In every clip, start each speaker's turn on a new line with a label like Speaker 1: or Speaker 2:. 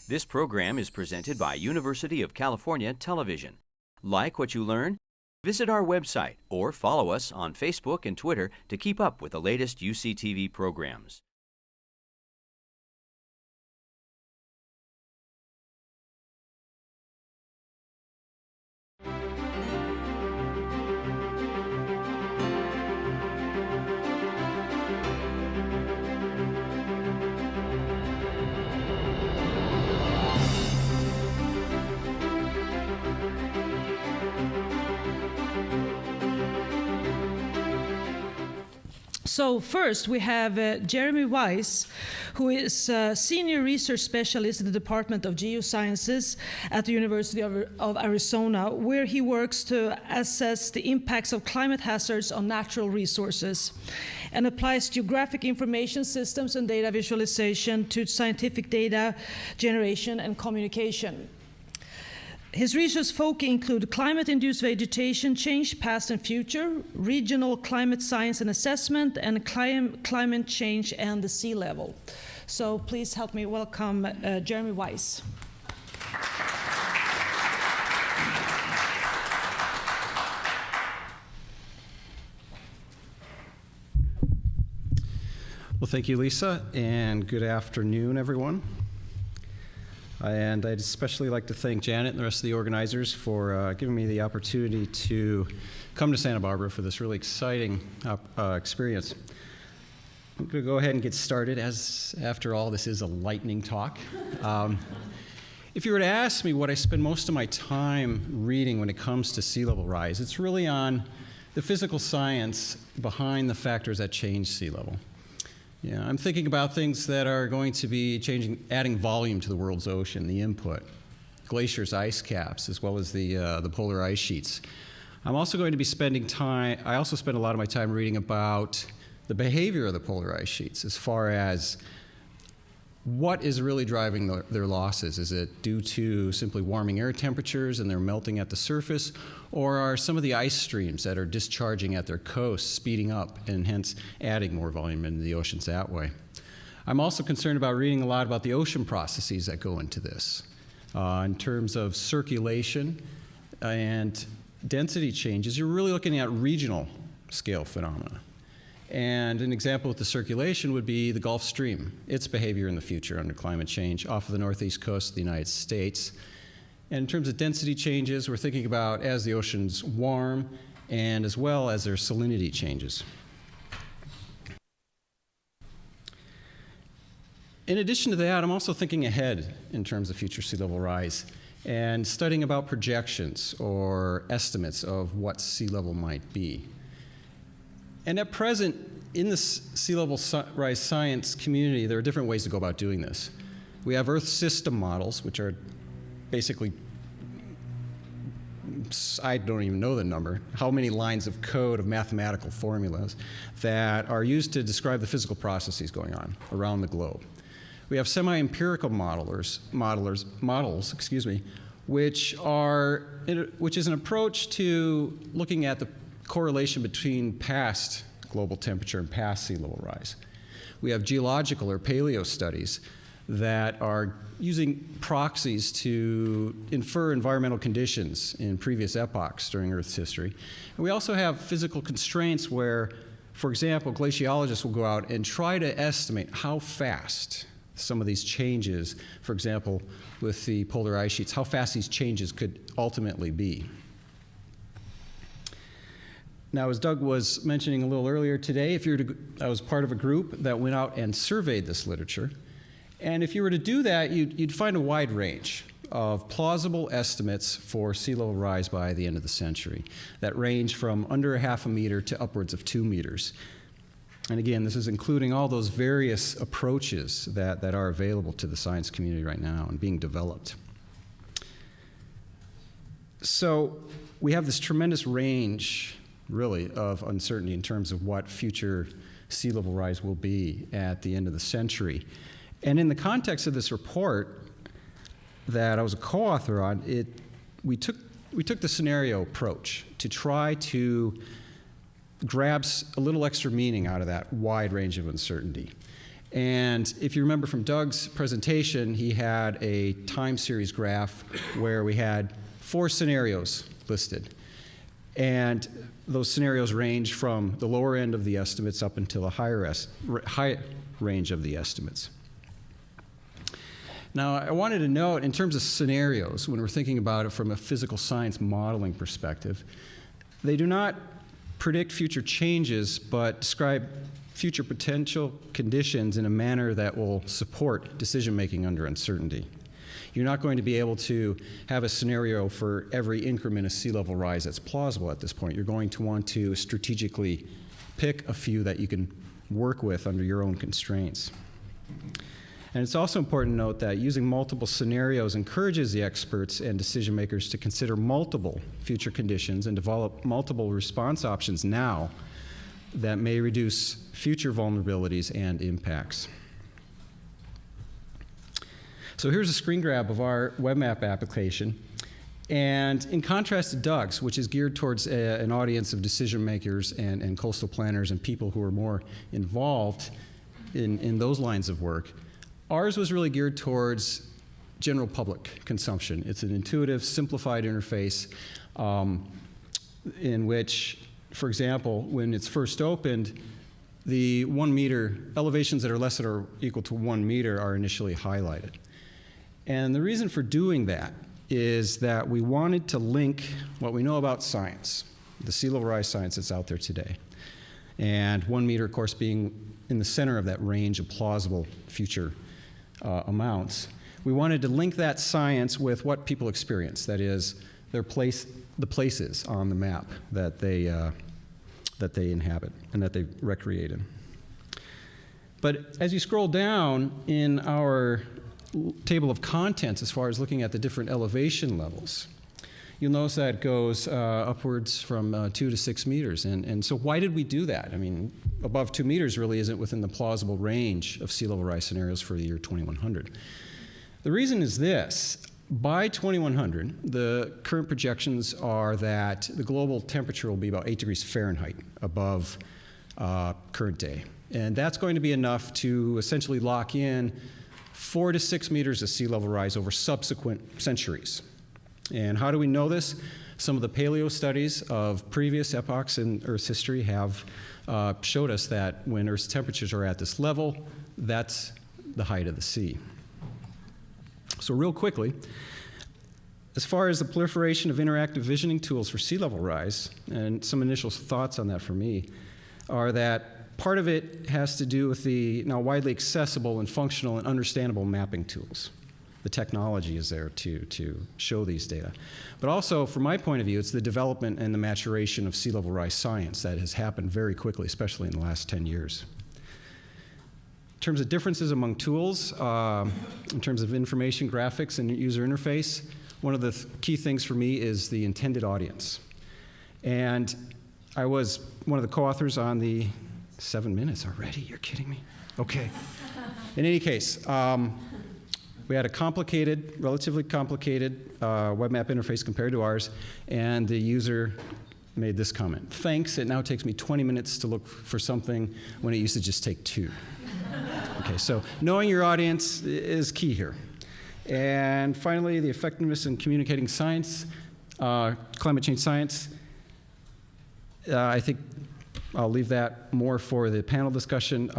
Speaker 1: This program is presented by University of California Television. Like what you learn? Visit our website or follow us on Facebook and Twitter to keep up with the latest UCTV programs.
Speaker 2: So first, we have Jeremy Weiss, who is a senior research specialist in the Department of Geosciences at the University of Arizona, where he works to assess the impacts of climate hazards on natural resources and applies geographic information systems and data visualization to scientific data generation and communication. His research focus include climate-induced vegetation change, past and future, regional climate science and assessment, and climate change and the sea level. So please help me welcome Jeremy Weiss.
Speaker 3: Well, thank you, Lisa, and good afternoon, everyone. And I'd especially like to thank Janet and the rest of the organizers for giving me the opportunity to come to Santa Barbara for this really exciting experience. I'm going to go ahead and get started, as after all, this is a lightning talk. If you were to ask me what I spend most of my time reading when it comes to sea level rise, it's really on the physical science behind the factors that change sea level. Yeah, I'm thinking about things that are going to be adding volume to the world's ocean, the input, glaciers, ice caps, as well as the polar ice sheets. I'm also going to be I also spend a lot of my time reading about the behavior of the polar ice sheets as far as what is really driving their losses. Is it due to simply warming air temperatures and they're melting at the surface, or are some of the ice streams that are discharging at their coasts speeding up and hence adding more volume into the oceans that way? I'm also concerned about reading a lot about the ocean processes that go into this in terms of circulation and density changes. You're really looking at regional scale phenomena. And an example with the circulation would be the Gulf Stream, its behavior in the future under climate change off of the northeast coast of the United States. And in terms of density changes, we're thinking about as the oceans warm and as well as their salinity changes. In addition to that, I'm also thinking ahead in terms of future sea level rise and studying about projections or estimates of what sea level might be. And at present, in the sea level rise science community, there are different ways to go about doing this. We have Earth system models, which are basically, I don't even know the number, how many lines of code of mathematical formulas that are used to describe the physical processes going on around the globe. We have semi-empirical models, which is an approach to looking at the correlation between past global temperature and past sea level rise. We have geological or paleo studies that are using proxies to infer environmental conditions in previous epochs during Earth's history. And we also have physical constraints where, for example, glaciologists will go out and try to estimate how fast some of these changes, for example, with the polar ice sheets, how fast these changes could ultimately be. Now, as Doug was mentioning a little earlier today, I was part of a group that went out and surveyed this literature. And if you were to do that, you'd find a wide range of plausible estimates for sea level rise by the end of the century that range from under 0.5 meter to upwards of 2 meters. And again, this is including all those various approaches that are available to the science community right now and being developed. So we have this tremendous range, really, of uncertainty in terms of what future sea level rise will be at the end of the century. And in the context of this report that I was a co-author on, we took the scenario approach to try to grab a little extra meaning out of that wide range of uncertainty. And if you remember from Doug's presentation, he had a time series graph where we had 4 scenarios listed. And those scenarios range from the lower end of the estimates up until the high range of the estimates. Now, I wanted to note, in terms of scenarios, when we're thinking about it from a physical science modeling perspective, they do not predict future changes, but describe future potential conditions in a manner that will support decision-making under uncertainty. You're not going to be able to have a scenario for every increment of sea level rise that's plausible at this point. You're going to want to strategically pick a few that you can work with under your own constraints. And it's also important to note that using multiple scenarios encourages the experts and decision makers to consider multiple future conditions and develop multiple response options now that may reduce future vulnerabilities and impacts. So here's a screen grab of our web map application. And in contrast to Doug's, which is geared towards an audience of decision makers and coastal planners and people who are more involved in those lines of work, ours was really geared towards general public consumption. It's an intuitive, simplified interface in which, for example, when it's first opened, the 1 meter elevations that are less than or equal to 1 meter are initially highlighted. And the reason for doing that is that we wanted to link what we know about science, the sea level rise science that's out there today, and 1 meter, of course, being in the center of that range of plausible future amounts. We wanted to link that science with what people experience, that is, the places on the map that they inhabit and that they recreate in. But as you scroll down in our table of contents, as far as looking at the different elevation levels, you'll notice that it goes upwards from 2 to 6 meters. And so why did we do that? I mean, above 2 meters really isn't within the plausible range of sea level rise scenarios for the year 2100. The reason is this. By 2100, the current projections are that the global temperature will be about 8 degrees Fahrenheit above current day. And that's going to be enough to essentially lock in 4 to 6 meters of sea level rise over subsequent centuries. And how do we know this? Some of the paleo studies of previous epochs in Earth's history have showed us that when Earth's temperatures are at this level, that's the height of the sea. So real quickly, as far as the proliferation of interactive visioning tools for sea level rise, and some initial thoughts on that for me, are that part of it has to do with the now widely accessible and functional and understandable mapping tools. The technology is there to show these data. But also, from my point of view, it's the development and the maturation of sea level rise science that has happened very quickly, especially in the last 10 years. In terms of differences among tools, in terms of information, graphics, and user interface, one of the key things for me is the intended audience. And I was one of the co-authors on the 7 minutes already. You're kidding me? Okay. In any case, we had a relatively complicated web map interface compared to ours, and the user made this comment. Thanks, it now takes me 20 minutes to look for something when it used to just take 2. Okay, so knowing your audience is key here. And finally, the effectiveness in communicating science, climate change science. I think I'll leave that more for the panel discussion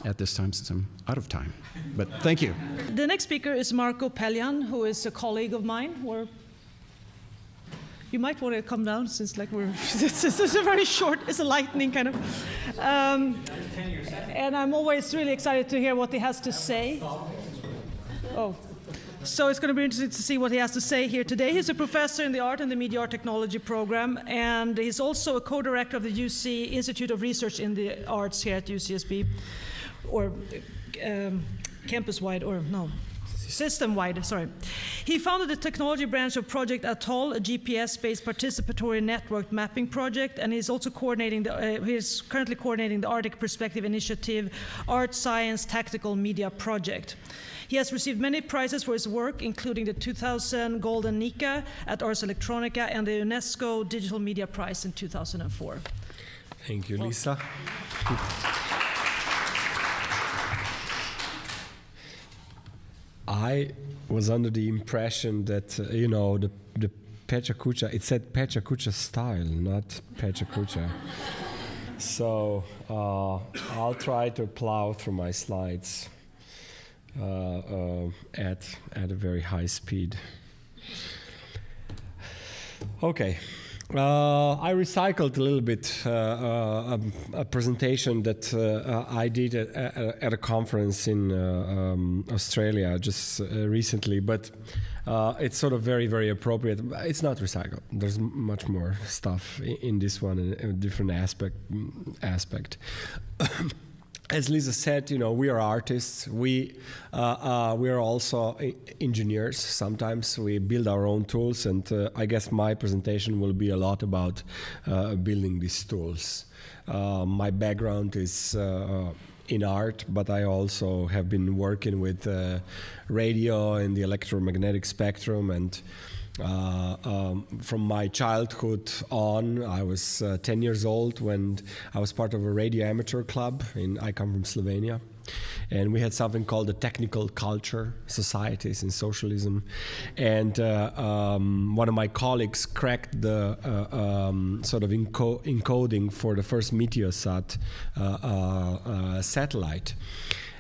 Speaker 3: at this time, since I'm out of time. But thank you.
Speaker 2: The next speaker is Marko Peljhan, who is a colleague of mine. You might want to come down, since this is a very short, it's a lightning kind of. And I'm always really excited to hear what he has to say. Oh. So it's going to be interesting to see what he has to say here today. He's a professor in the Art and the Media Art Technology program, and he's also a co-director of the UC Institute of Research in the Arts here at UCSB, or campus-wide, or no, system-wide, sorry. He founded the technology branch of Project Atoll, a GPS-based participatory network mapping project, and he's also he's currently coordinating the Arctic Perspective Initiative Art Science Tactical Media Project. He has received many prizes for his work, including the 2000 Golden Nika at Ars Electronica and the UNESCO Digital Media Prize in 2004.
Speaker 4: Thank you, Lisa. I was under the impression that, the Pecha it said Pecha style, not Pecha. So I'll try to plow through my slides at a very high speed. Okay. I recycled a little bit a presentation that I did at a conference in Australia just recently, but it's sort of very, very appropriate. It's not recycled. There's much more stuff in this one, in a different aspect. As Lisa said, we are artists. We are also engineers. Sometimes we build our own tools, and I guess my presentation will be a lot about building these tools. My background is in art, but I also have been working with radio and the electromagnetic spectrum, and from my childhood on, I was 10 years old when I was part of a radio amateur club. I come from Slovenia. And we had something called the Technical Culture Societies in Socialism. And one of my colleagues cracked the sort of encoding for the first Meteosat satellite.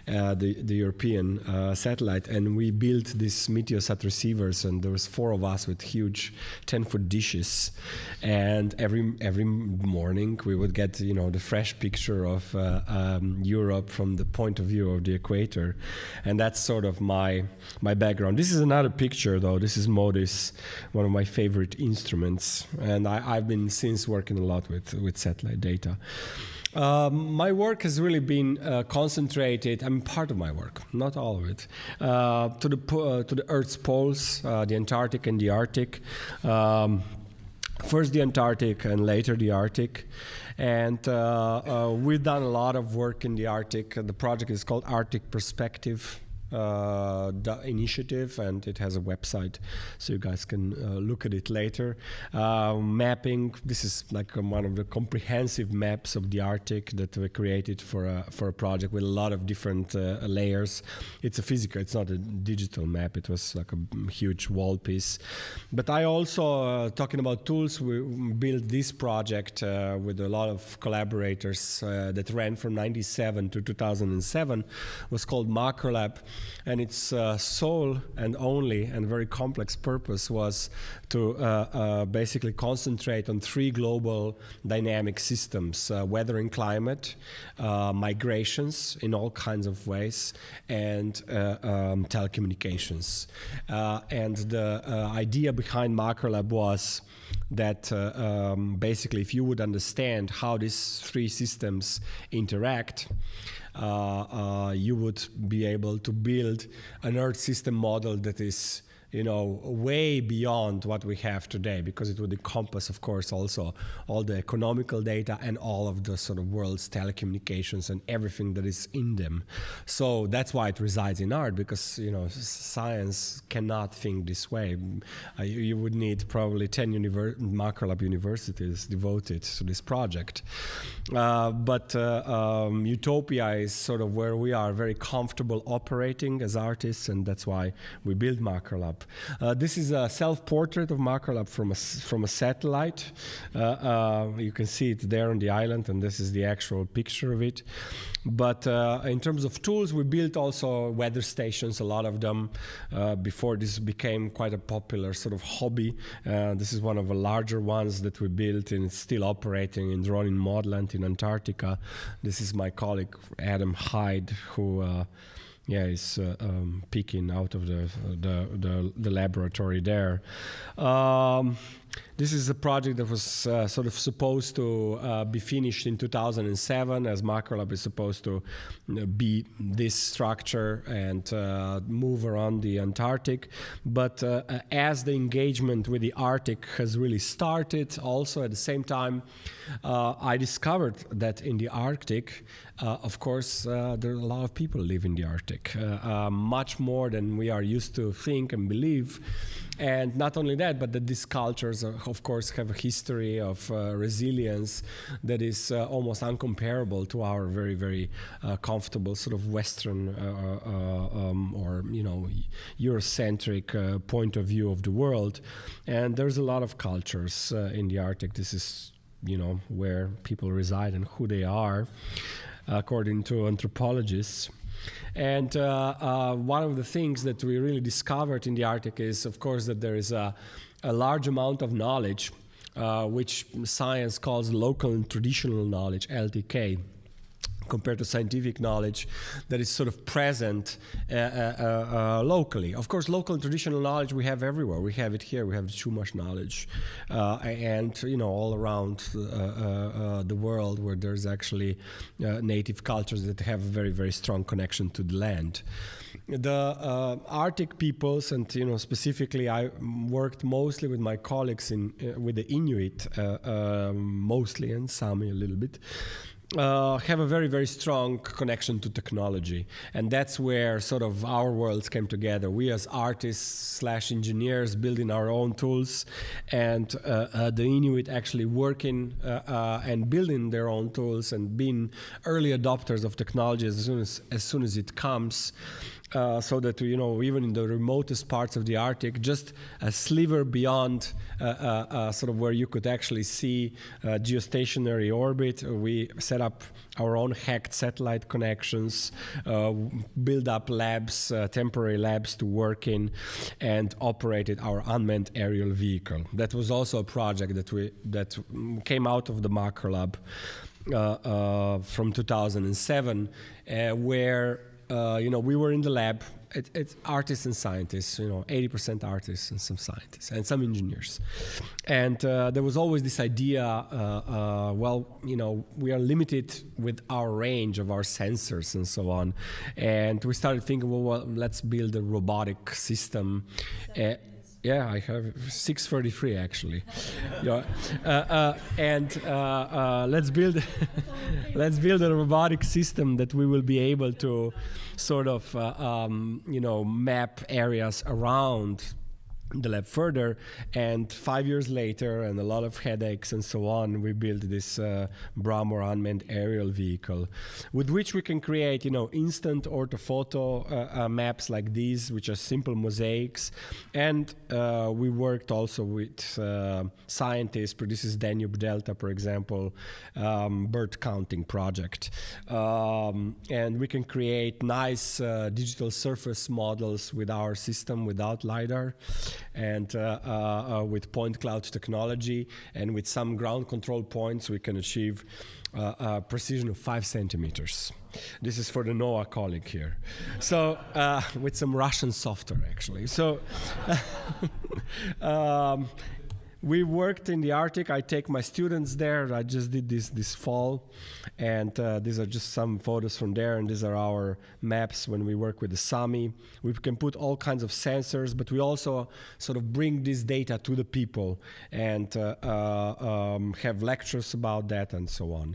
Speaker 4: The European satellite, and we built these Meteosat receivers, and there was 4 of us with huge 10-foot dishes, and every morning we would get the fresh picture of Europe from the point of view of the equator, and that's sort of my background. This is another picture, though. This is MODIS, one of my favorite instruments, and I've been since working a lot with satellite data. My work has really been concentrated. Part of my work, not all of it, to the Earth's poles, the Antarctic and the Arctic. First the Antarctic and later the Arctic. And we've done a lot of work in the Arctic. The project is called Arctic Perspective initiative, and it has a website, so you guys can look at it later. Mapping, this is like one of the comprehensive maps of the Arctic that we created for a project with a lot of different layers. It's a physical, it's not a digital map. It was like a huge wall piece. But I also, talking about tools, we built this project with a lot of collaborators that ran from 1997 to 2007. It was called Macrolab. And its sole and only and very complex purpose was to basically concentrate on 3 global dynamic systems: weather and climate, migrations in all kinds of ways, and telecommunications. And the idea behind Macrolab was that basically if you would understand how these 3 systems interact, you would be able to build an Earth system model that is way beyond what we have today, because it would encompass, of course, also all the economical data and all of the sort of world's telecommunications and everything that is in them. So that's why it resides in art, because science cannot think this way. You would need probably 10 Macrolab universities devoted to this project. But utopia is sort of where we are very comfortable operating as artists, and that's why we build Macrolab. This is a self-portrait of Macrolab from a satellite. You can see it there on the island, and this is the actual picture of it. But in terms of tools, we built also weather stations, a lot of them, before this became quite a popular sort of hobby. This is one of the larger ones that we built, and it's still operating in Dron in Modland in Antarctica. This is my colleague Adam Hyde, who is peeking out of the laboratory there. This is a project that was sort of supposed to be finished in 2007, as Macrolab is supposed to be this structure and move around the Antarctic. But as the engagement with the Arctic has really started, also at the same time, I discovered that in the Arctic, of course, there are a lot of people live in the Arctic, much more than we are used to think and believe. And not only that, but that these cultures, of course, have a history of resilience that is almost uncomparable to our very, very comfortable sort of Western or Eurocentric point of view of the world. And there's a lot of cultures in the Arctic. This is, where people reside and who they are, according to anthropologists. And one of the things that we really discovered in the Arctic is, of course, that there is a large amount of knowledge, which science calls local and traditional knowledge, LTK, compared to scientific knowledge that is sort of present locally. Of course, local and traditional knowledge we have everywhere. We have it here. We have too much knowledge, and all around the world where there's actually native cultures that have a very, very strong connection to the land. The Arctic peoples, and specifically, I worked mostly with my colleagues with the Inuit, mostly, and Sami a little bit. Have a very, very strong connection to technology. And that's where sort of our worlds came together. We as artists / engineers building our own tools, and the Inuit actually working and building their own tools and being early adopters of technology as soon as it comes. So that, even in the remotest parts of the Arctic, just a sliver beyond sort of where you could actually see geostationary orbit, we set up our own hacked satellite connections, build up labs, temporary labs to work in, and operated our unmanned aerial vehicle. That was also a project that came out of the Marko lab from 2007, where we were in the lab. It's artists and scientists, 80% artists and some scientists and some engineers. And there was always this idea, we are limited with our range of our sensors and so on. And we started thinking, well, let's build a robotic system. Yeah, I have 6:33 actually. Let's build a robotic system that we will be able to sort of map areas around the lab further. And 5 years later, and a lot of headaches and so on, we built this Brahmor unmanned aerial vehicle, with which we can create, instant orthophoto maps like these, which are simple mosaics. And we worked also with scientists, produces Danube Delta, for example, bird counting project. And we can create nice digital surface models with our system without LiDAR. And with point cloud technology and with some ground control points, we can achieve a precision of 5 centimeters. This is for the NOAA colleague here. So with some Russian software, actually. So we worked in the Arctic. I take my students there. I just did this fall. And these are just some photos from there. And these are our maps when we work with the Sami. We can put all kinds of sensors, but we also sort of bring this data to the people and have lectures about that and so on.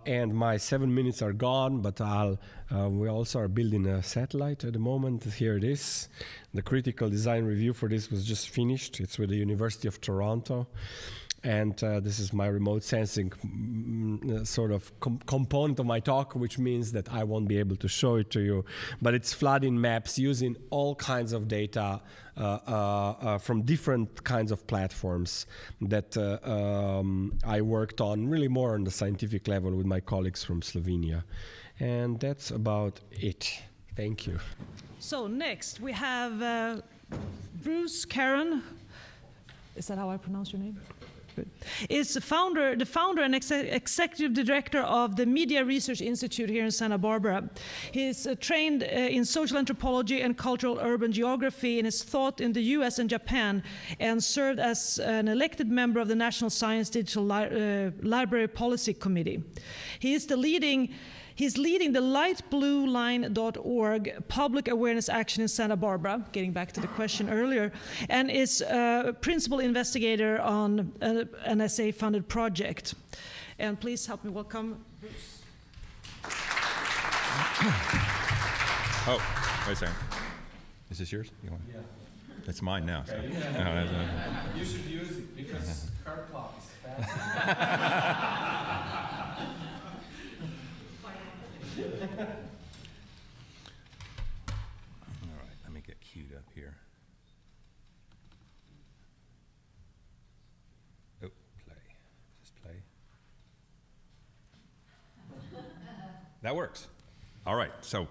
Speaker 4: And my 7 minutes are gone, but we also are building a satellite at the moment. Here it is. The critical design review for this was just finished. It's with the University of Toronto. And this is my remote sensing sort of component of my talk, which means that I won't be able to show it to you. But it's flooding maps using all kinds of data from different kinds of platforms that I worked on, really more on the scientific level with my colleagues from Slovenia. And that's about it. Thank you.
Speaker 2: So next we have Bruce Caron. Is that how I pronounce your name? Is the founder and executive director of the Media Research Institute here in Santa Barbara. He's trained in social anthropology and cultural urban geography, and has taught in the US and Japan, and served as an elected member of the National Science Digital Library Policy Committee. He's leading the lightblueline.org public awareness action in Santa Barbara, getting back to the question earlier, and is a principal investigator on an SA-funded project. And please help me welcome Bruce.
Speaker 5: Oh, wait a second. Is this yours? You want? Yeah. It's mine now. So. Yeah. No,
Speaker 3: you should use it because car clock is fast.
Speaker 5: All right, let me get queued up here. Oh, play. Just play. That works. All right, so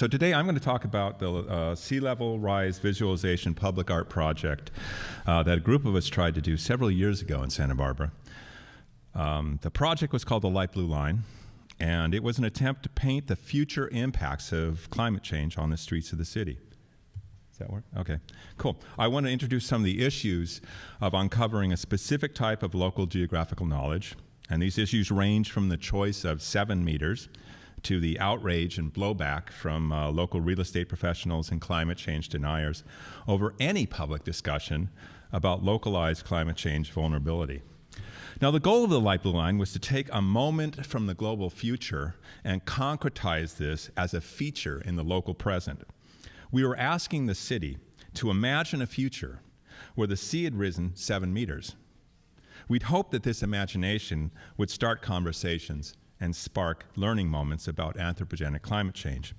Speaker 5: today I'm going to talk about the sea level rise visualization public art project that a group of us tried to do several years ago in Santa Barbara. The project was called the Light Blue Line, and it was an attempt to paint the future impacts of climate change on the streets of the city. Does that work? Okay, cool. I want to introduce some of the issues of uncovering a specific type of local geographical knowledge, and these issues range from the choice of 7 meters to the outrage and blowback from local real estate professionals and climate change deniers over any public discussion about localized climate change vulnerability. Now, the goal of the Light Blue Line was to take a moment from the global future and concretize this as a feature in the local present. We were asking the city to imagine a future where the sea had risen 7 meters. We'd hoped that this imagination would start conversations and spark learning moments about anthropogenic climate change.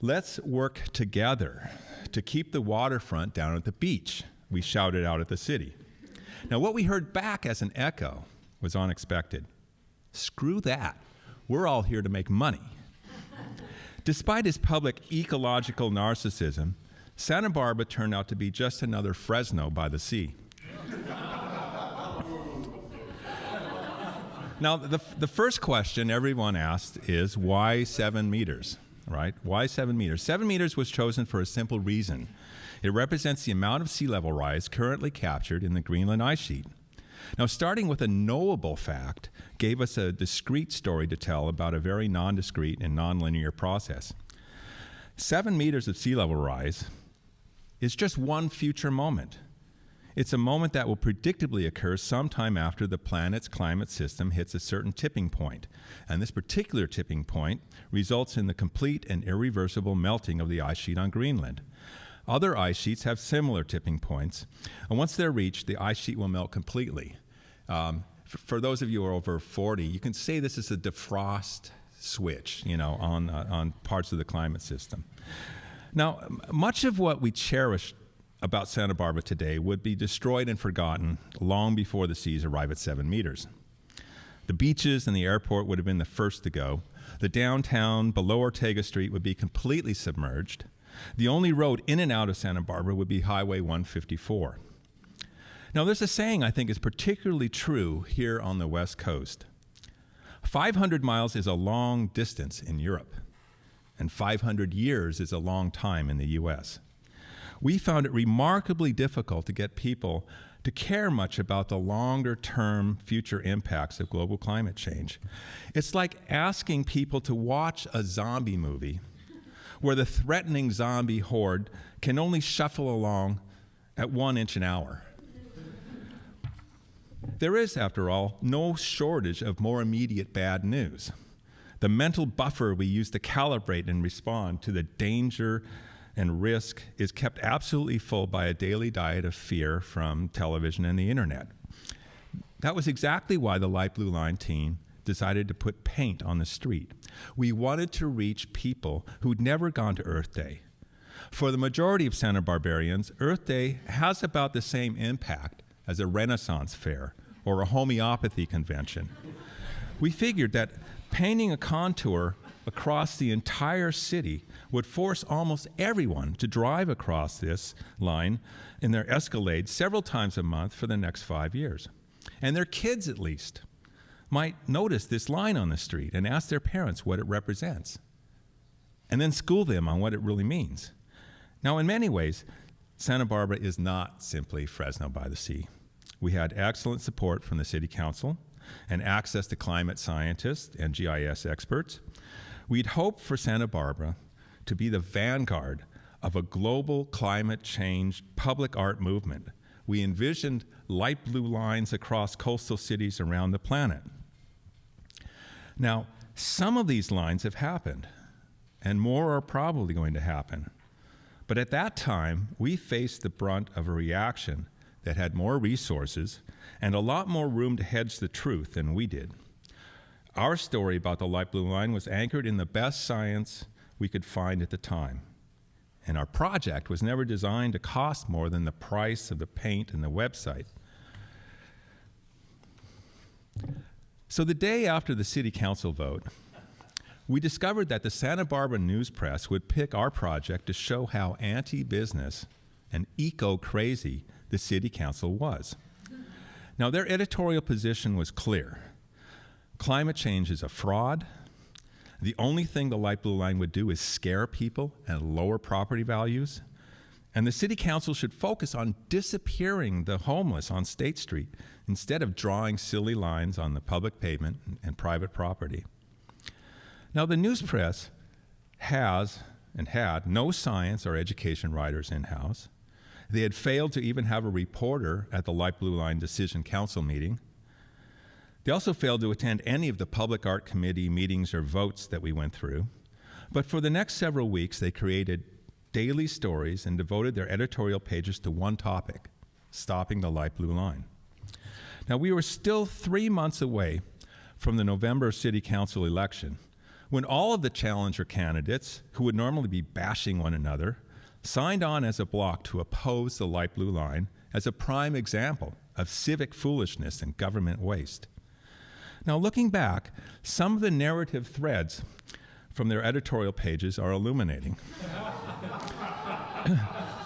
Speaker 5: Let's work together to keep the waterfront down at the beach, we shouted out at the city. Now, what we heard back as an echo was unexpected. Screw that. We're all here to make money. Despite his public ecological narcissism, Santa Barbara turned out to be just another Fresno by the sea. Now, the first question everyone asked is, why 7 meters, right? Why 7 meters? 7 meters was chosen for a simple reason. It represents the amount of sea level rise currently captured in the Greenland ice sheet. Now, starting with a knowable fact gave us a discrete story to tell about a very non-discrete and non-linear process. 7 meters of sea level rise is just one future moment. It's a moment that will predictably occur sometime after the planet's climate system hits a certain tipping point. And this particular tipping point results in the complete and irreversible melting of the ice sheet on Greenland. Other ice sheets have similar tipping points, and once they're reached, the ice sheet will melt completely. For those of you who are over 40, you can say this is a defrost switch, on parts of the climate system. Now, much of what we cherish about Santa Barbara today would be destroyed and forgotten long before the seas arrive at 7 meters. The beaches and the airport would have been the first to go. The downtown below Ortega Street would be completely submerged. The only road in and out of Santa Barbara would be Highway 154. Now, there's a saying I think is particularly true here on the West Coast. 500 miles is a long distance in Europe, and 500 years is a long time in the US. We found it remarkably difficult to get people to care much about the longer-term future impacts of global climate change. It's like asking people to watch a zombie movie where the threatening zombie horde can only shuffle along at 1 inch an hour. There is, after all, no shortage of more immediate bad news. The mental buffer we use to calibrate and respond to the danger and risk is kept absolutely full by a daily diet of fear from television and the internet. That was exactly why the Light Blue Line team decided to put paint on the street. We wanted to reach people who'd never gone to Earth Day. For the majority of Santa Barbarians, Earth Day has about the same impact as a Renaissance fair or a homeopathy convention. We figured that painting a contour across the entire city would force almost everyone to drive across this line in their Escalade several times a month for the next 5 years. And their kids, at least, might notice this line on the street and ask their parents what it represents, and then school them on what it really means. Now, in many ways, Santa Barbara is not simply Fresno by the sea. We had excellent support from the City Council and access to climate scientists and GIS experts. We'd hoped for Santa Barbara to be the vanguard of a global climate change public art movement. We envisioned light blue lines across coastal cities around the planet. Now, Some of these lines have happened, and more are probably going to happen. But at that time, we faced the brunt of a reaction that had more resources and a lot more room to hedge the truth than we did. Our story about the light blue line was anchored in the best science we could find at the time. And our project was never designed to cost more than the price of the paint and the website. So the day after the city council vote, we discovered that the Santa Barbara News Press would pick our project to show how anti-business and eco-crazy the city council was. Now, their editorial position was clear. Climate change is a fraud. The only thing the light blue line would do is scare people and lower property values. And the city council should focus on disappearing the homeless on State Street instead of drawing silly lines on the public pavement and private property. Now, the news press has and had no science or education writers in-house. They had failed to even have a reporter at the Light Blue Line Decision Council meeting. They also failed to attend any of the Public Art Committee meetings or votes that we went through. But for the next several weeks, they created daily stories and devoted their editorial pages to one topic: stopping the light blue line. Now, we were still 3 months away from the November City Council election when all of the challenger candidates, who would normally be bashing one another, signed on as a bloc to oppose the light blue line as a prime example of civic foolishness and government waste. Now, looking back, some of the narrative threads from their editorial pages are illuminating.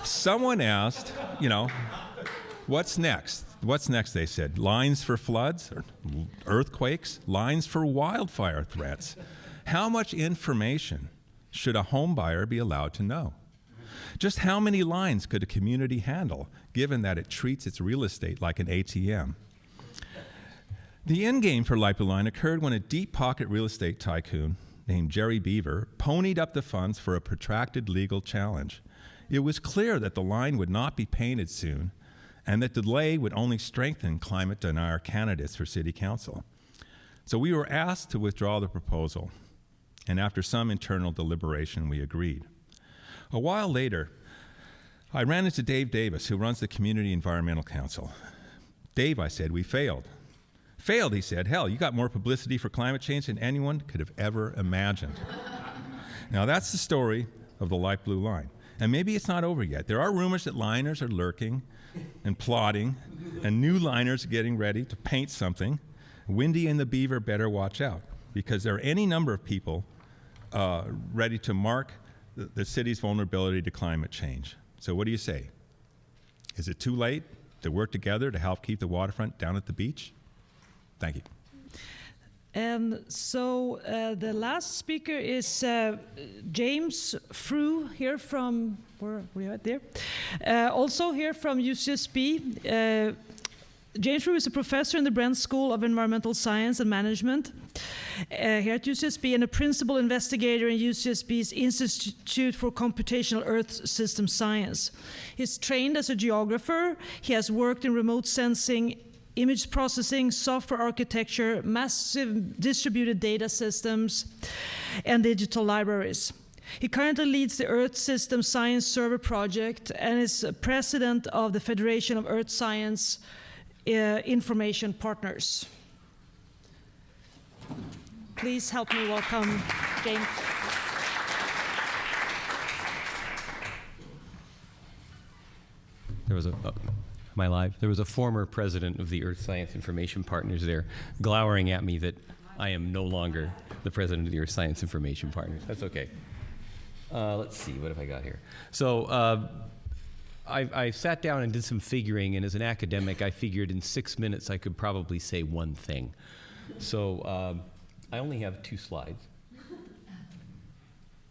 Speaker 5: Someone asked, what's next? What's next, they said. Lines for floods or earthquakes? Lines for wildfire threats? How much information should a home buyer be allowed to know? Just how many lines could a community handle, given that it treats its real estate like an ATM? The end game for Light Blue Line occurred when a deep-pocket real estate tycoon named Jerry Beaver ponied up the funds for a protracted legal challenge. It was clear that the line would not be painted soon, and that delay would only strengthen climate denier candidates for city council. So we were asked to withdraw the proposal, and after some internal deliberation, we agreed. A while later, I ran into Dave Davis, who runs the Community Environmental Council. Dave, I said, we failed. Failed, he said. Hell, you got more publicity for climate change than anyone could have ever imagined. Now, that's the story of the light blue line. And maybe it's not over yet. There are rumors that liners are lurking and plotting, and new liners are getting ready to paint something. Windy and the Beaver better watch out, because there are any number of people ready to mark the city's vulnerability to climate change. So what do you say? Is it too late to work together to help keep the waterfront down at the beach? Thank you.
Speaker 2: And so the last speaker is James Frew here from, where are we at there? Also here from UCSB. James Frew is a professor in the Bren School of Environmental Science and Management here at UCSB and a principal investigator in UCSB's Institute for Computational Earth System Science. He's trained as a geographer. He has worked in remote sensing, image processing, software architecture, massive distributed data systems, and digital libraries. He currently leads the Earth System Science Server Project and is president of the Federation of Earth Science Information Partners. Please help me welcome James.
Speaker 6: There was am I live? There was a former president of the Earth Science Information Partners there glowering at me that I am no longer the president of the Earth Science Information Partners. That's okay. Let's see, what have I got here? So I sat down and did some figuring, and as an academic, I figured in 6 minutes I could probably say one thing. So I only have 2 slides.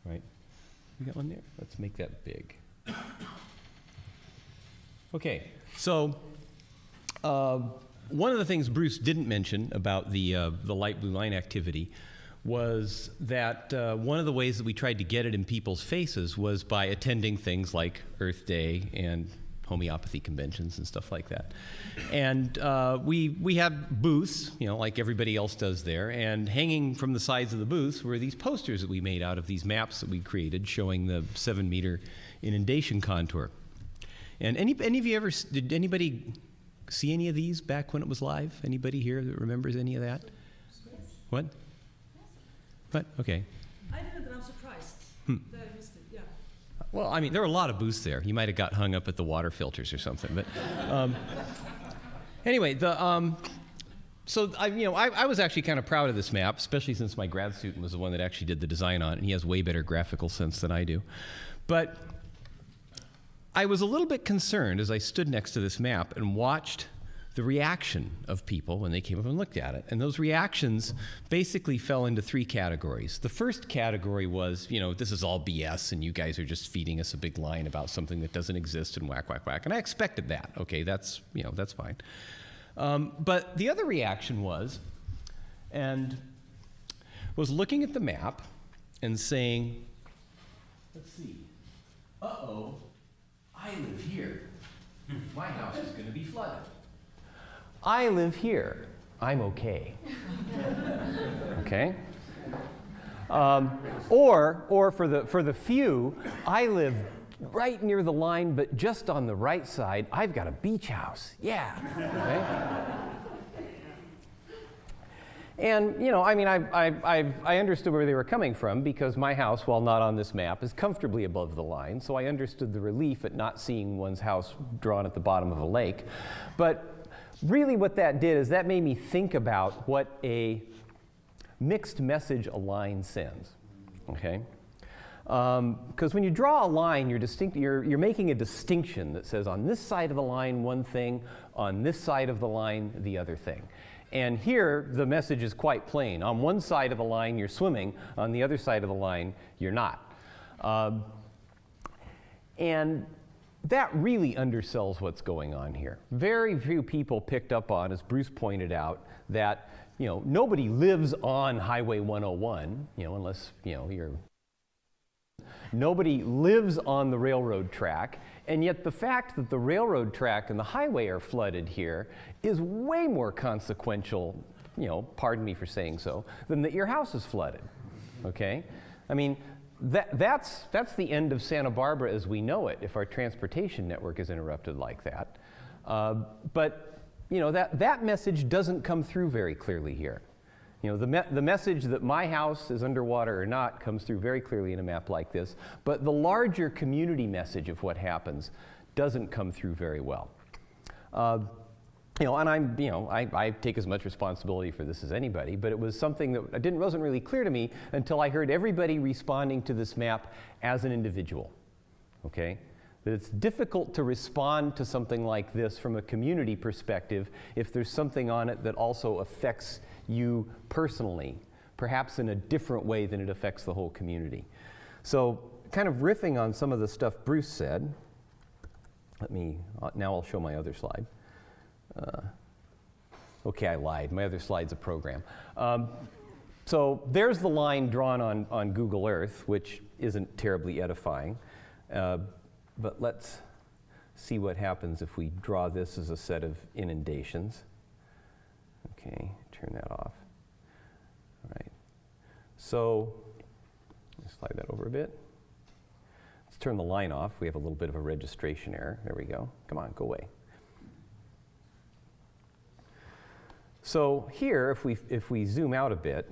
Speaker 6: Right? You got one there? Let's make that big. Okay. So, one of the things Bruce didn't mention about the light blue line activity was that one of the ways that we tried to get it in people's faces was by attending things like Earth Day and homeopathy conventions and stuff like that. And we had booths, like everybody else does there, and hanging from the sides of the booths were these posters that we made out of these maps that we created showing the 7-meter inundation contour. And any of you did anybody see any of these back when it was live? Anybody here that remembers any of that? Yes. What? Yes. What? Okay.
Speaker 2: I didn't, and I'm surprised that I missed it, yeah.
Speaker 6: Well, I mean, there were a lot of booths there. You might have got hung up at the water filters or something. But anyway, so I was actually kind of proud of this map, especially since my grad student was the one that actually did the design on it, and he has way better graphical sense than I do. But I was a little bit concerned as I stood next to this map and watched the reaction of people when they came up and looked at it. And those reactions basically fell into 3 categories. The first category was, this is all BS and you guys are just feeding us a big line about something that doesn't exist and whack, whack, whack. And I expected that. Okay, that's fine. But the other reaction was looking at the map and saying, let's see, uh-oh, I live here. My house is going to be flooded. I live here. I'm okay. Okay? Or for the few, I live right near the line, but just on the right side, I've got a beach house. Yeah. Okay? And, I understood where they were coming from because my house, while not on this map, is comfortably above the line, so I understood the relief at not seeing one's house drawn at the bottom of a lake. But really what that did is that made me think about what a mixed message a line sends, okay? Because when you draw a line, you're making a distinction that says on this side of the line one thing, on this side of the line the other thing. And here, the message is quite plain. On one side of the line, you're swimming. On the other side of the line, you're not. And that really undersells what's going on here. Very few people picked up on, as Bruce pointed out, that nobody lives on Highway 101, unless you're. Nobody lives on the railroad track. And yet the fact that the railroad track and the highway are flooded here is way more consequential, pardon me for saying so, than that your house is flooded, okay? I mean, that's the end of Santa Barbara as we know it if our transportation network is interrupted like that. But, that message doesn't come through very clearly here. The message that my house is underwater or not comes through very clearly in a map like this, but the larger community message of what happens doesn't come through very well. And I take as much responsibility for this as anybody, but it was something that wasn't really clear to me until I heard everybody responding to this map as an individual, okay? That it's difficult to respond to something like this from a community perspective if there's something on it that also affects you personally, perhaps in a different way than it affects the whole community. So kind of riffing on some of the stuff Bruce said, now I'll show my other slide. Okay, I lied. My other slide's a program. So there's the line drawn on Google Earth, which isn't terribly edifying. But let's see what happens if we draw this as a set of inundations. Okay, turn that off. All right. So, let's slide that over a bit. Let's turn the line off. We have a little bit of a registration error. There we go. Come on, go away. So here, if we zoom out a bit,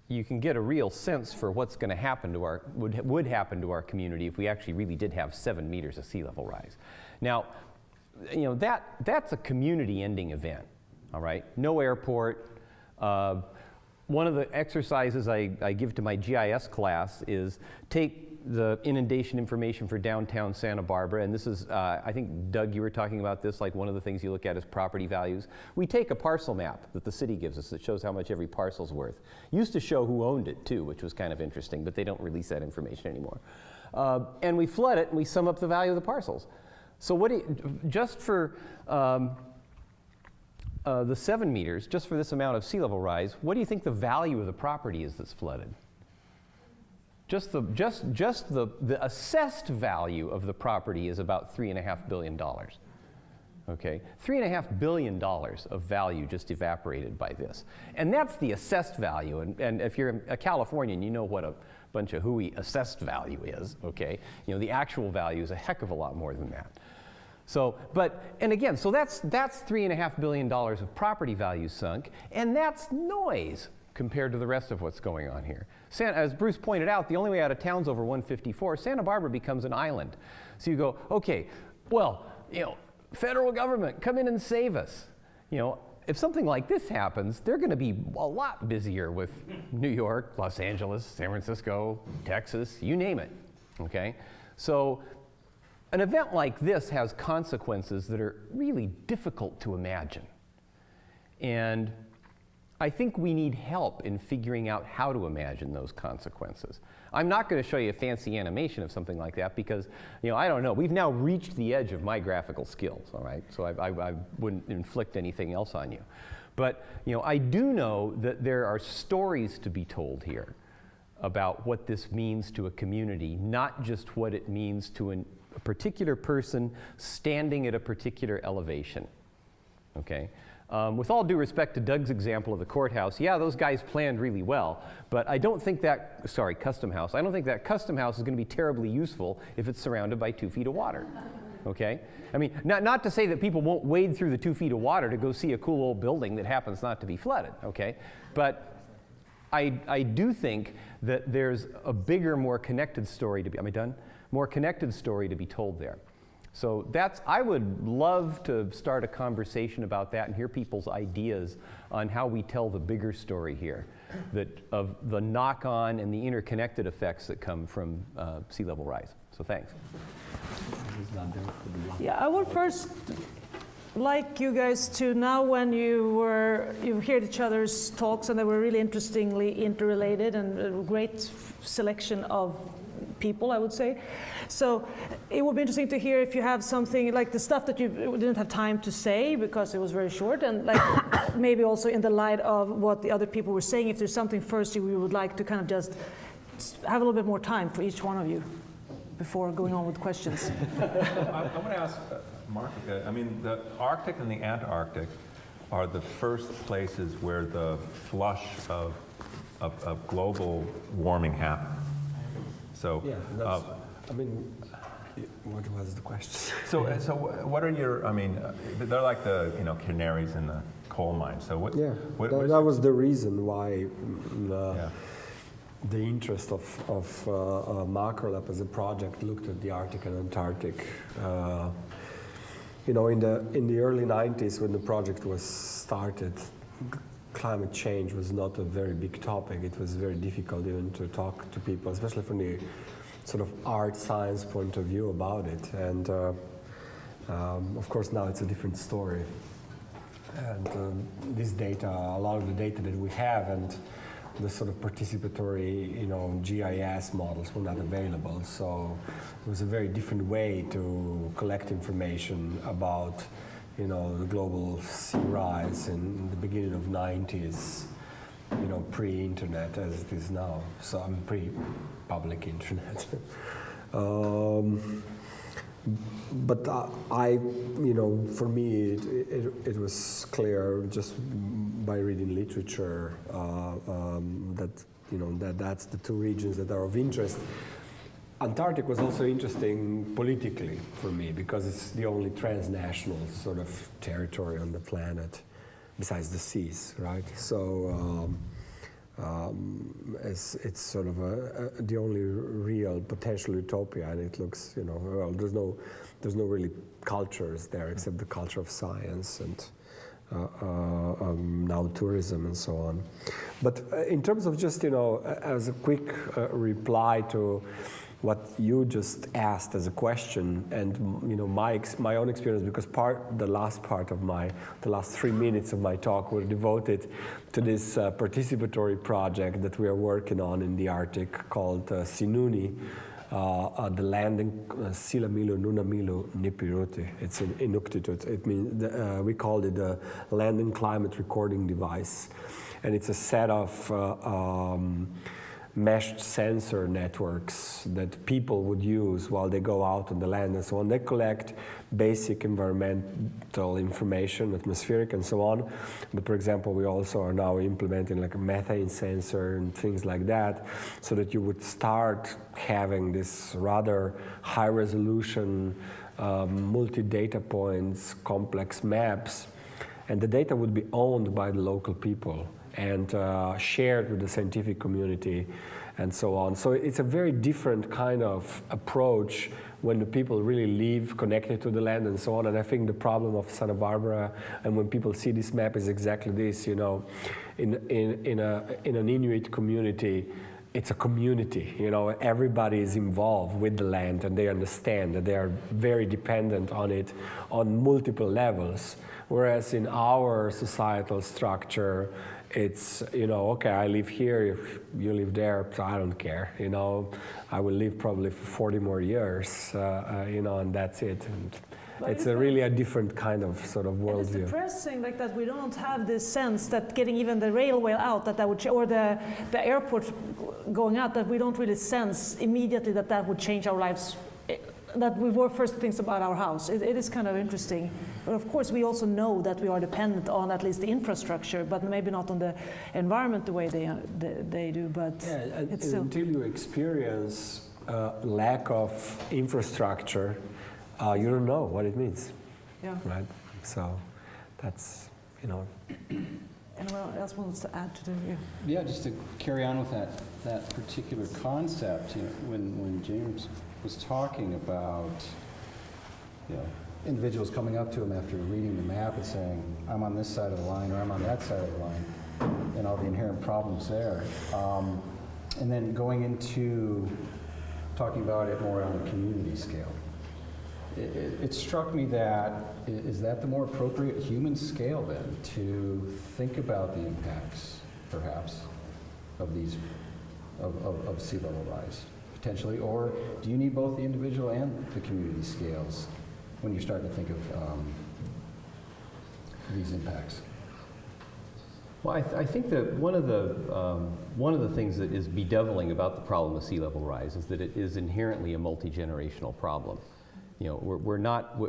Speaker 6: you can get a real sense for what's going to happen to would happen to our community if we actually really did have 7 meters of sea level rise. Now, that's a community-ending event. All right, no airport. One of the exercises I give to my GIS class is take the inundation information for downtown Santa Barbara, and this is, I think, Doug, you were talking about this, like one of the things you look at is property values. We take a parcel map that the city gives us that shows how much every parcel's worth. Used to show who owned it, too, which was kind of interesting, but they don't release that information anymore. And we flood it, and we sum up the value of the parcels. So just for the 7 meters, just for this amount of sea level rise, what do you think the value of the property is that's flooded?
Speaker 7: Just the assessed value of the property is about $3.5 billion. Okay, $3.5 billion of value just evaporated by this. And that's the assessed value. And if you're a Californian, you know what a bunch of hooey assessed value is, okay? You know, the actual value is a heck of a lot more than that. So, and again, so that's $3.5 billion of property value sunk, and that's noise compared to the rest of what's going on here. As Bruce pointed out, the only way out of town's over 154. Santa Barbara becomes an island. So you go, okay, well, you know, federal government, come in and save us. You know, if something like this happens, they're going to be a lot busier with New York, Los Angeles, San Francisco, Texas, you name it, okay? So an event like this has consequences that are really difficult to imagine. And I think we need help in figuring out how to imagine those consequences. I'm not going to show you a fancy animation of something like that because, you know, I don't know. We've now reached the edge of my graphical skills, all right? So I wouldn't inflict anything else on you. But, you know, I do know that there are stories to be told here about what this means to a community, not just what it means to a particular person standing at a particular elevation, okay? With all due respect to Doug's example of the courthouse, yeah, those guys planned really well, but I don't think that, custom house, I don't think that custom house is going to be terribly useful if it's surrounded by 2 feet of water, okay? I mean, not to say that people won't wade through the 2 feet of water to go see a cool old building that happens not to be flooded, okay? But I do think that there's a bigger, more connected story to be, am I done? More connected story to be told there. So I would love to start a conversation about that and hear people's ideas on how we tell the bigger story here, of the knock-on and the interconnected effects that come from sea level rise. So thanks.
Speaker 2: Yeah, I would first like you guys to, now when you heard each other's talks and they were really interestingly interrelated and a great selection of people, I would say. So it would be interesting to hear if you have something like the stuff that you didn't have time to say because it was very short, and like maybe also in the light of what the other people were saying, if there's something first you would like to kind of just have a little bit more time for each one of you before going on with questions.
Speaker 5: I want to ask Marko, I mean, the Arctic and the Antarctic are the first places where the flush of global warming happened. So,
Speaker 4: yeah, I mean, what was the question?
Speaker 5: So what are your? I mean, they're like the canaries in the coal mine. So what?
Speaker 4: Yeah, that was the reason why the interest of Marko Lab as a project looked at the Arctic and Antarctic. In the early 90s, when the project was started, climate change was not a very big topic. It was very difficult even to talk to people, especially from the sort of art science point of view about it. And of course now it's a different story. And this data, a lot of the data that we have and the sort of participatory, GIS models were not available. So it was a very different way to collect information about the global sea rise in the beginning of 90s, pre-internet as it is now. So I'm pre-public internet. But for me, it was clear just by reading literature that's the two regions that are of interest. Antarctic was also interesting politically for me because it's the only transnational sort of territory on the planet besides the seas, right? So it's sort of the only real potential utopia, and it looks, well, there's no really cultures there except the culture of science and now tourism and so on. But in terms of just, as a quick reply to what you just asked as a question, and my own experience, because the last 3 minutes of my talk were devoted to this participatory project that we are working on in the Arctic called Sinuni, the landing Silamilu Nunamilu Nipiruti. It's in Inuktitut. It means we called it the landing climate recording device, and it's a set of meshed sensor networks that people would use while they go out on the land and so on. They collect basic environmental information, atmospheric and so on. But for example, we also are now implementing like a methane sensor and things like that, so that you would start having this rather high resolution, multi-data points, complex maps, and the data would be owned by the local people and shared with the scientific community and so on. So it's a very different kind of approach when the people really live connected to the land and so on. And I think the problem of Santa Barbara, and when people see this map, is exactly this, you know, in an Inuit community, it's a community, you know, everybody is involved with the land and they understand that they are very dependent on it on multiple levels. Whereas in our societal structure, it's, you know, okay, I live here, you live there, so I don't care, you know. I will live probably for 40 more years, you know, and that's it. And it's really a different kind of sort of worldview.
Speaker 2: It's depressing, like that we don't have this sense that getting even the railway out, that would, or the airport going out, that we don't really sense immediately that would change our lives. That we were first things about our house. It is kind of interesting. But of course, we also know that we are dependent on at least the infrastructure, but maybe not on the environment the way they do. But
Speaker 4: yeah,
Speaker 2: it's still,
Speaker 4: until you experience lack of infrastructure, you don't know what it means.
Speaker 2: Yeah.
Speaker 4: Right. So that's, you know.
Speaker 2: Anyone else wants to add to the review?
Speaker 3: Yeah, just to carry on with that particular concept, you know, when James was talking about, you know, individuals coming up to him after reading the map and saying, I'm on this side of the line or I'm on that side of the line, and all the inherent problems there. And then going into talking about it more on a community scale. It struck me that, is that the more appropriate human scale then, to think about the impacts, perhaps, of these, of sea level rise? Potentially, or do you need both the individual and the community scales when you start to think of these impacts?
Speaker 6: Well, I think that one of the things that is bedeviling about the problem of sea level rise is that it is inherently a multi-generational problem. You know, we're not,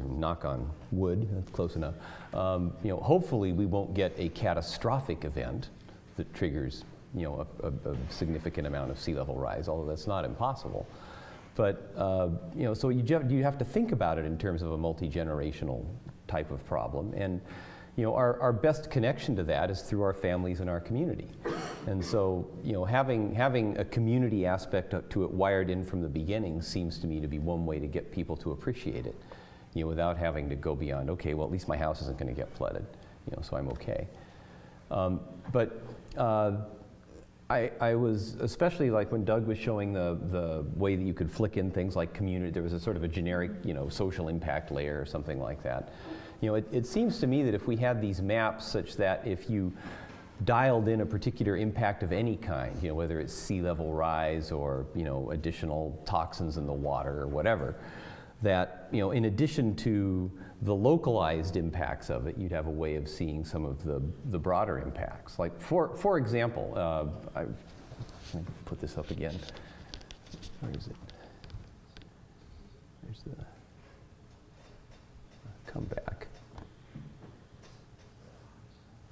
Speaker 6: knock on wood, that's close enough. You know, hopefully we won't get a catastrophic event that triggers, you know, a significant amount of sea level rise, although that's not impossible. But, you know, so you have to think about it in terms of a multi-generational type of problem. And, you know, our best connection to that is through our families and our community. And so, you know, having a community aspect to it wired in from the beginning seems to me to be one way to get people to appreciate it, you know, without having to go beyond, okay, well, at least my house isn't going to get flooded, you know, so I'm okay. I was, especially like when Doug was showing the way that you could flick in things like community, there was a sort of a generic, you know, social impact layer or something like that. You know, it seems to me that if we had these maps such that if you dialed in a particular impact of any kind, you know, whether it's sea level rise or, you know, additional toxins in the water or whatever, that, you know, in addition to the localized impacts of it, you'd have a way of seeing some of the broader impacts. Like, for example, let me put this up again. Where is it? There's the, come back.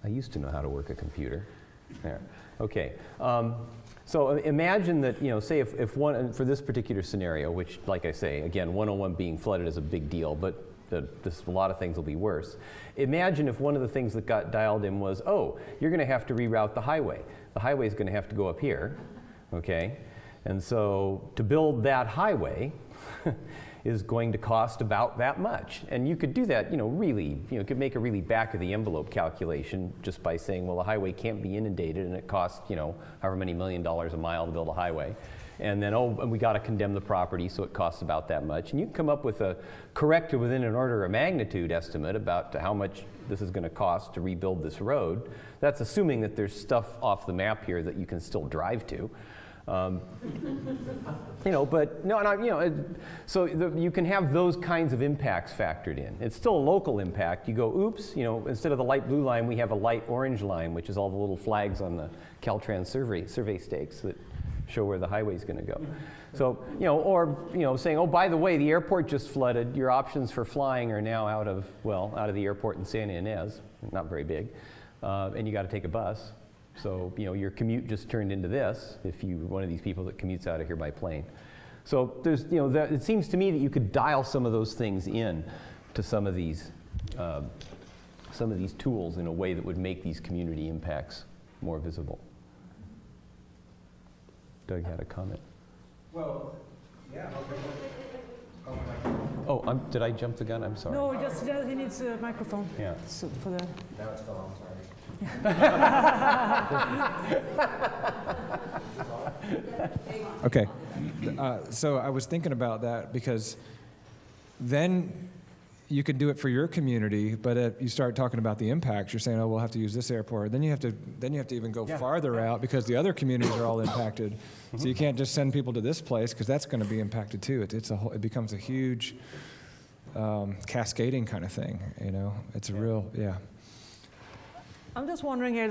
Speaker 6: I used to know how to work a computer. There, okay. So imagine that, you know, say if one, for this particular scenario, which, like I say, again, 101 being flooded is a big deal, but a lot of things will be worse. Imagine if one of the things that got dialed in was, oh, you're going to have to reroute the highway. The highway is going to have to go up here, okay? And so to build that highway is going to cost about that much. And you could do that, you know, really, you know, could make a really back of the envelope calculation just by saying, well, the highway can't be inundated and it costs, you know, however many $1 million a mile to build a highway. And then, oh, and we got to condemn the property, so it costs about that much. And you can come up with a correct within an order of magnitude estimate about how much this is going to cost to rebuild this road. That's assuming that there's stuff off the map here that you can still drive to. You know, but no, you know, so you can have those kinds of impacts factored in. It's still a local impact. You go, oops, you know, instead of the light blue line, we have a light orange line, which is all the little flags on the Caltrans survey stakes that
Speaker 7: show where the highway's going to go. So, or saying, oh, by the way, the airport just flooded. Your options for flying are now out of the airport in Santa Ynez, not very big, and you got to take a bus. So, your commute just turned into this if you're one of these people that commutes out of here by plane. So there's, it seems to me that you could dial some of those things in to some of these tools in a way that would make these community impacts more visible. Doug had a comment.
Speaker 3: Well, yeah.
Speaker 7: Oh, did I jump the gun? I'm sorry.
Speaker 2: No, he needs a microphone.
Speaker 7: Yeah.
Speaker 2: So for the.
Speaker 3: Now it's gone, sorry.
Speaker 8: Okay, so I was thinking about that because then you can do it for your community, but if you start talking about the impacts, you're saying, oh, we'll have to use this airport. Then you have to even go farther out because the other communities are all impacted. So you can't just send people to this place because that's going to be impacted too. It becomes a huge cascading kind of thing. It's a real
Speaker 2: I'm just wondering here,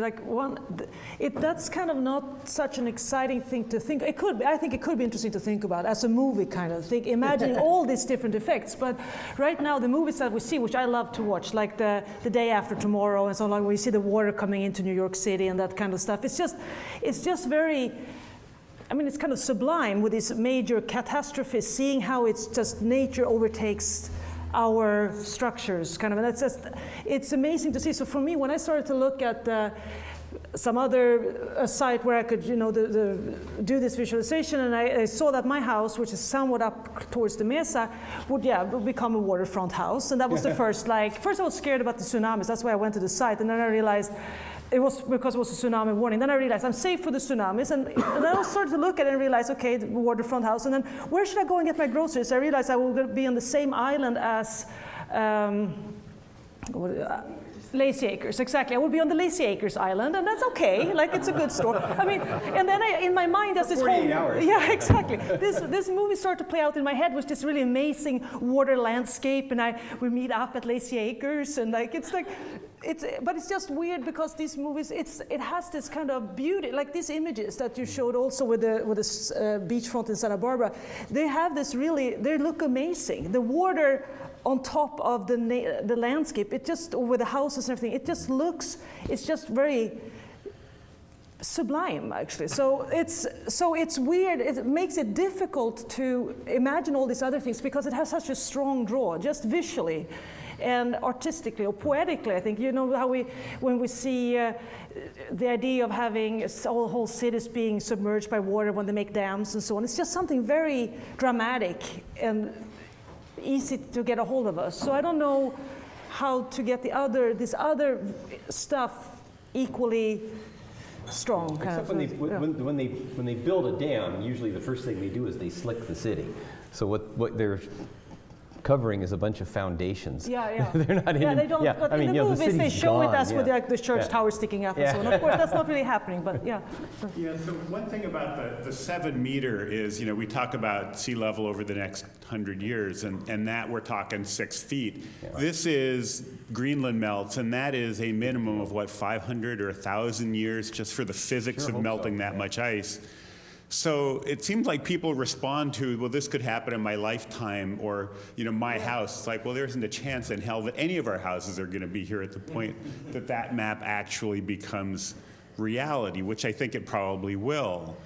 Speaker 2: that's kind of not such an exciting thing to think. It could be. I think it could be interesting to think about as a movie kind of thing, imagining all these different effects. But right now, the movies that we see, which I love to watch, like the Day After Tomorrow and so on, where you see the water coming into New York City and that kind of stuff. It's just very. I mean, it's kind of sublime with these major catastrophes, seeing how it's just nature overtakes our structures, kind of, and it's amazing to see. So for me, when I started to look at some other site where I could, do this visualization, and I saw that my house, which is somewhat up towards the Mesa, would become a waterfront house, and that was the first I was scared about the tsunamis. That's why I went to the site, and then I realized. It was because it was a tsunami warning. Then I realized I'm safe for the tsunamis, and then I started to look at it and realize, okay, the waterfront house, and then where should I go and get my groceries? I realized I will be on the same island as Lazy Acres, exactly. I will be on the Lazy Acres island, and that's okay. It's a good story. I mean, and then in my mind, there's this
Speaker 3: 48 hours.
Speaker 2: Yeah, exactly. This movie started to play out in my head with this really amazing water landscape, and we meet up at Lazy Acres, and but it's just weird because these movies, it has this kind of beauty, like these images that you showed also with the beachfront in Santa Barbara. They have this they look amazing. The water on top of the landscape, with the houses and everything, it's just very sublime, actually. So it's weird. It makes it difficult to imagine all these other things because it has such a strong draw, just visually and artistically or poetically. I think how when we see the idea of having whole cities being submerged by water when they make dams and so on. It's just something very dramatic and easy to get a hold of us. So I don't know how to get this other stuff equally strong.
Speaker 7: Except when they build a dam, usually the first thing they do is they slick the city. So what they're covering is a bunch of foundations.
Speaker 2: Yeah.
Speaker 7: They're not in.
Speaker 2: Yeah, they don't.
Speaker 7: Yeah,
Speaker 2: but in the movies, they show it as with the church tower sticking up and so on. Of course, that's not really happening, but yeah.
Speaker 9: Yeah. So one thing about the 7 meter is, we talk about sea level over the next 100 years, and that we're talking 6 feet. Yeah, right. This is Greenland melts, and that is a minimum of 500 or 1,000 years just for the physics of melting that much ice. So it seems like people respond to, well, this could happen in my lifetime, or my house. It's like, well, there isn't a chance in hell that any of our houses are going to be here at the point that map actually becomes reality, which I think it probably will.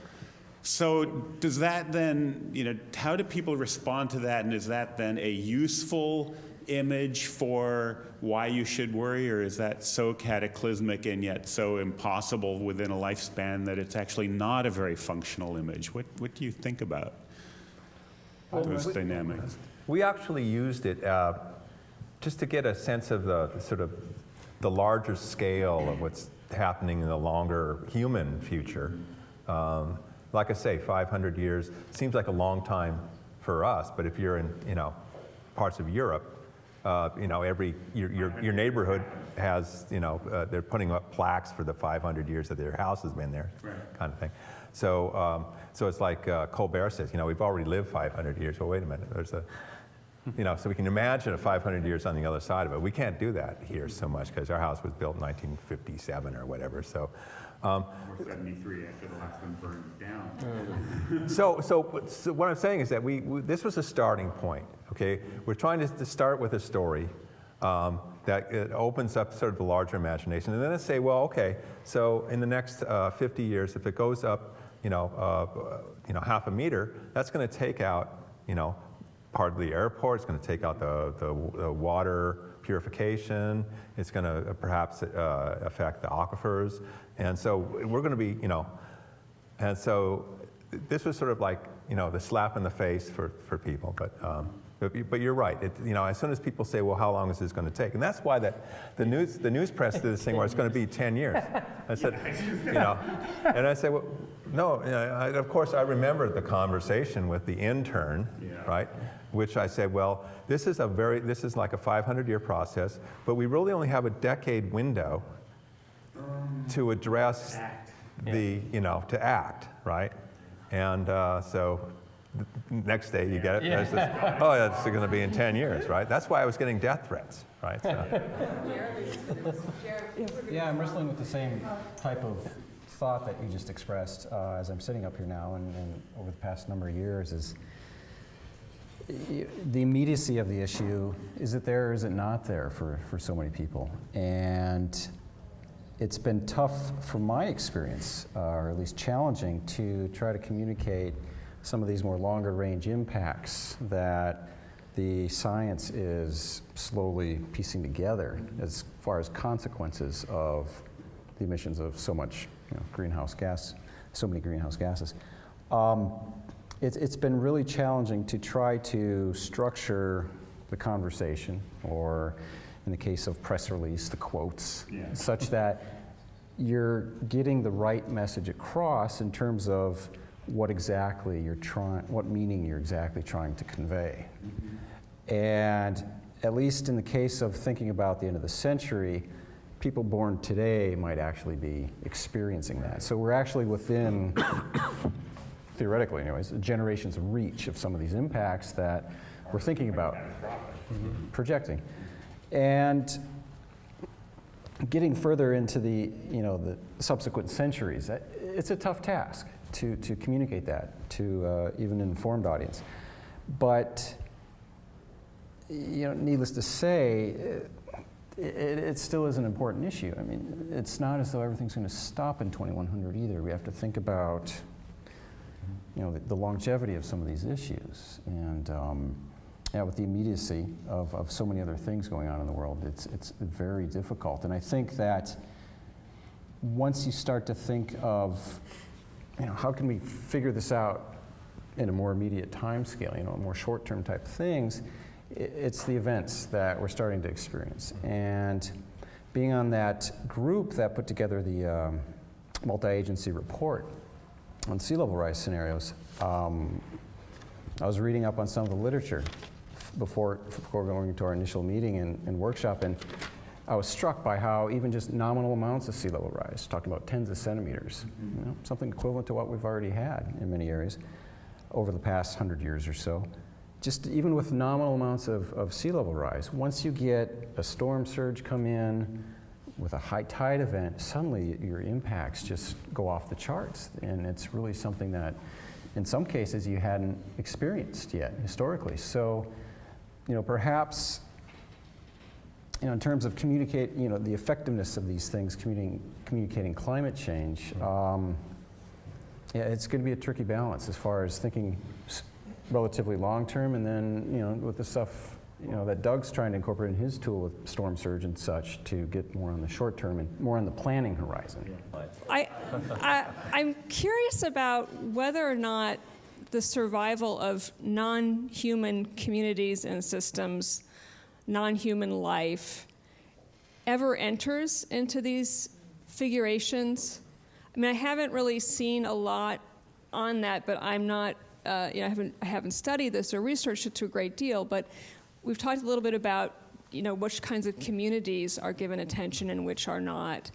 Speaker 9: So does that then, how do people respond to that, and is that then a useful image for why you should worry, or is that so cataclysmic and yet so impossible within a lifespan that it's actually not a very functional image? What do you think about those dynamics?
Speaker 10: We actually used it just to get a sense of the larger scale of what's happening in the longer human future. Like I say, 500 years seems like a long time for us, but if you're in parts of Europe, your neighborhood has, they're putting up plaques for the 500 years that their house has been there, right, kind of thing. So it's like Colbert says, we've already lived 500 years. Well, wait a minute, there's so we can imagine a 500 years on the other side of it. We can't do that here so much because our house was built in 1957 or whatever. So
Speaker 9: Or 73 after the last one burned down.
Speaker 10: So what I'm saying is that this was a starting point, okay? We're trying to start with a story that it opens up sort of the larger imagination. And then let's say, well, okay, so in the next 50 years, if it goes up, half a meter, that's going to take out, part of the airport. It's going to take out the water purification. It's going to perhaps affect the aquifers. And so we're going to be, and so this was sort of like, the slap in the face for people. But you're right. As soon as people say, well, how long is this going to take? And that's why the news press did this thing where it's going to be 10 years. I said, and I said, well, no, of course I remembered the conversation with the intern, right? Which I said, well, this is like a 500-year process, but we really only have a decade window to address to act, right? And so the next day you get it, there's this, oh, it's going to be in 10 years, right? That's why I was getting death threats, right? So.
Speaker 3: Yeah, I'm wrestling with the same type of thought that you just expressed as I'm sitting up here now and over the past number of years is the immediacy of the issue. Is it there or is it not there for so many people? And it's been tough from my experience, or at least challenging, to try to communicate some of these more longer range impacts that the science is slowly piecing together as far as consequences of the emissions of so much greenhouse gas, so many greenhouse gases. It's been really challenging to try to structure the conversation, or in the case of press release, the quotes, such that you're getting the right message across in terms of what meaning you're exactly trying to convey. And at least in the case of thinking about the end of the century, people born today might actually be experiencing that. So we're actually within, theoretically anyways, generations of reach of some of these impacts that we're thinking about projecting. And getting further into the subsequent centuries, it's a tough task to communicate that to even an informed audience. But needless to say, it still is an important issue. I mean, it's not as though everything's going to stop in 2100 either. We have to think about the longevity of some of these issues, and with the immediacy of so many other things going on in the world, it's very difficult. And I think that once you start to think of, how can we figure this out in a more immediate time scale, more short-term type things, it's the events that we're starting to experience. And being on that group that put together the multi-agency report on sea level rise scenarios, I was reading up on some of the literature before going to our initial meeting and workshop, and I was struck by how even just nominal amounts of sea level rise, talking about tens of centimeters, something equivalent to what we've already had in many areas over the past 100 years or so. Just even with nominal amounts of sea level rise, once you get a storm surge come in with a high tide event, suddenly your impacts just go off the charts. And it's really something that in some cases you hadn't experienced yet historically. So, perhaps, in terms of the effectiveness of these things, communicating climate change, it's going to be a tricky balance as far as thinking relatively long term, and then with the stuff that Doug's trying to incorporate in his tool with storm surge and such to get more on the short term and more on the planning horizon.
Speaker 11: I'm curious about whether or not the survival of non-human communities and systems, non-human life, ever enters into these figurations. I mean, I haven't really seen a lot on that, but I'm not. I haven't studied this or researched it to a great deal, but we've talked a little bit about, which kinds of communities are given attention and which are not.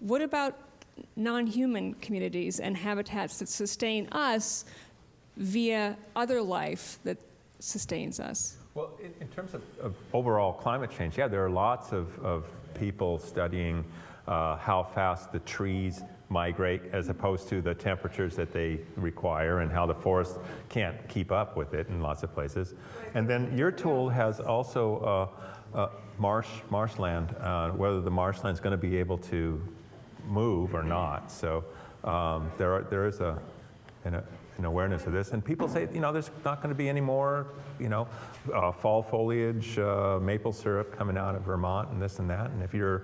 Speaker 11: What about non-human communities and habitats that sustain us via other life that sustains us?
Speaker 10: Well, in terms of overall climate change, there are lots of people studying how fast the trees migrate as opposed to the temperatures that they require and how the forest can't keep up with it in lots of places. And then your tool has also marshland, whether the marshland is going to be able to move or not. So there is an awareness of this. And people say, there's not going to be any more, fall foliage, maple syrup coming out of Vermont and this and that. And if you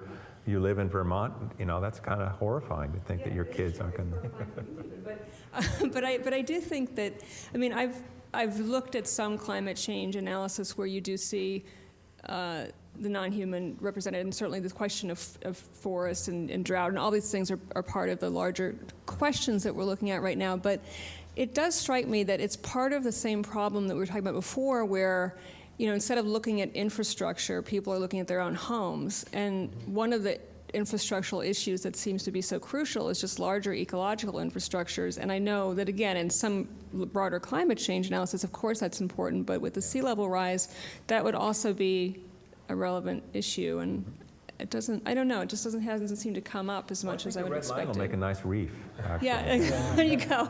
Speaker 10: live in Vermont, that's kind of horrifying to think that your kids aren't going to.
Speaker 11: But I do think that, I've looked at some climate change analysis where you do see the non-human represented, and certainly the question of forest and drought and all these things are part of the larger questions that we're looking at right now. But it does strike me that it's part of the same problem that we were talking about before, where instead of looking at infrastructure, people are looking at their own homes. And one of the infrastructural issues that seems to be so crucial is just larger ecological infrastructures. And I know that, again, in some broader climate change analysis, of course that's important, but with the sea level rise, that would also be a relevant issue. And it doesn't, I don't know, it just hasn't seemed to come up as much as I would expect.
Speaker 10: Red line will make a nice reef, actually.
Speaker 11: Yeah, there you go.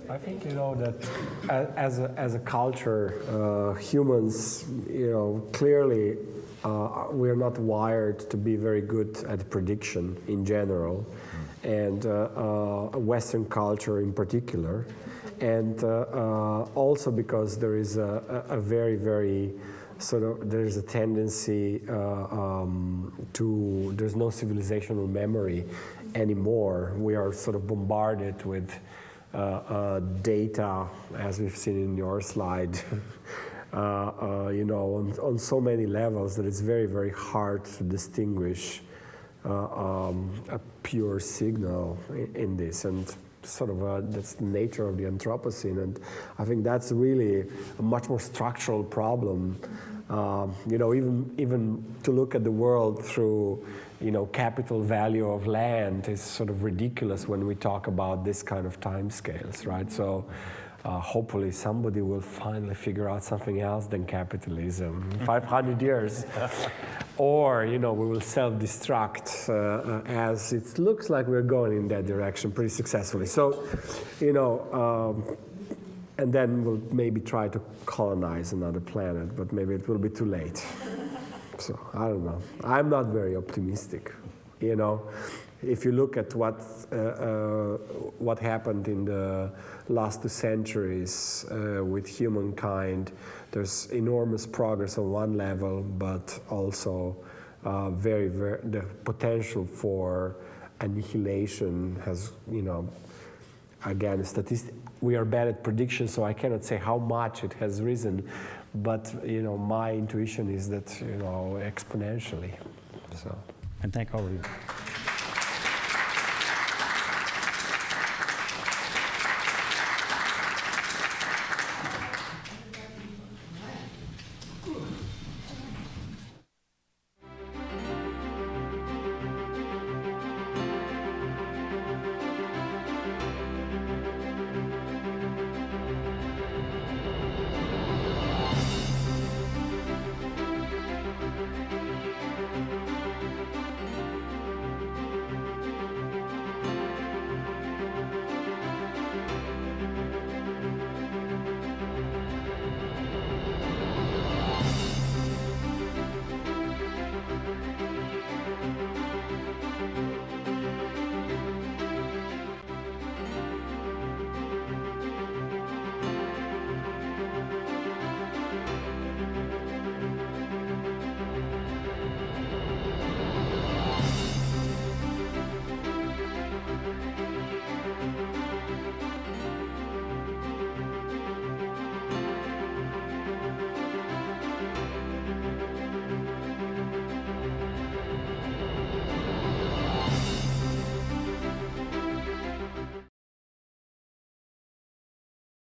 Speaker 12: I think that as a culture, humans, clearly we're not wired to be very good at prediction in general, and Western culture in particular, and also because there is a very, very there's a tendency to there's no civilizational memory anymore. We are sort of bombarded with data, as we've seen in your slide, on so many levels that it's very, very hard to distinguish a pure signal in this. And that's the nature of the Anthropocene. And I think that's really a much more structural problem. Even to look at the world through capital value of land is sort of ridiculous when we talk about this kind of timescales, right? So hopefully somebody will finally figure out something else than capitalism in 500 years. Or, we will self-destruct as it looks like we're going in that direction pretty successfully. So, and then we'll maybe try to colonize another planet, but maybe it will be too late. So I don't know. I'm not very optimistic. If you look at what happened in the last 2 centuries with humankind, there's enormous progress on one level, but also very, very the potential for annihilation has, again, we are bad at prediction, so I cannot say how much it has risen. But my intuition is that exponentially. So.
Speaker 13: And thank all of you.